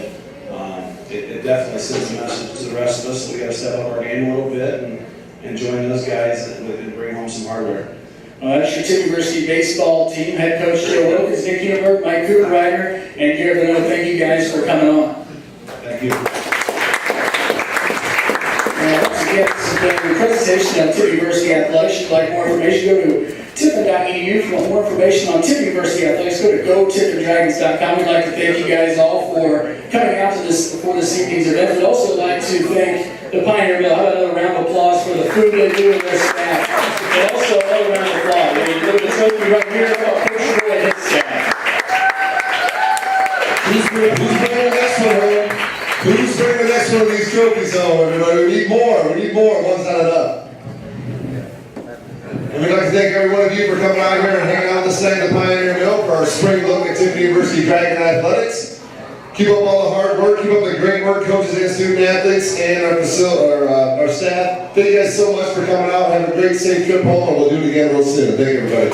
S19: It definitely sends a message to the rest of us that we got to step up our game a little bit and join those guys and bring home some hardware.
S15: That's your Tiffin University baseball team. Head coach Joe Wilkins, Nick Huber, Mike Cooper Ryder, and Garrett Benoit. Thank you guys for coming on.
S19: Thank you.
S15: Once again, this has been a presentation of Tiffin University Athletics. If you'd like more information, go to tiffin.edu. If you want more information on Tiffin University Athletics, go to gotiffindragons.com. We'd like to thank you guys all for coming out for this evening's event. We'd also like to thank the Pioneer Mill. How about another round of applause for the food they do and their staff. And also another round of applause. Look at the trophy right here about Coach Roy and his staff.
S1: Who's bringing the next one home? Who's bringing the next one of these trophies home, everybody? We need more. We need more. One's not enough. And we'd like to thank every one of you for coming out here and hanging out with us today at the Pioneer Mill for our spring look at Tiffin University Dragon Athletics. Keep up all the hard work. Keep up the great work, coaches and student athletes, and our staff. Thank you guys so much for coming out. Have a great, safe trip home, and we'll do it again real soon. Thank you, everybody.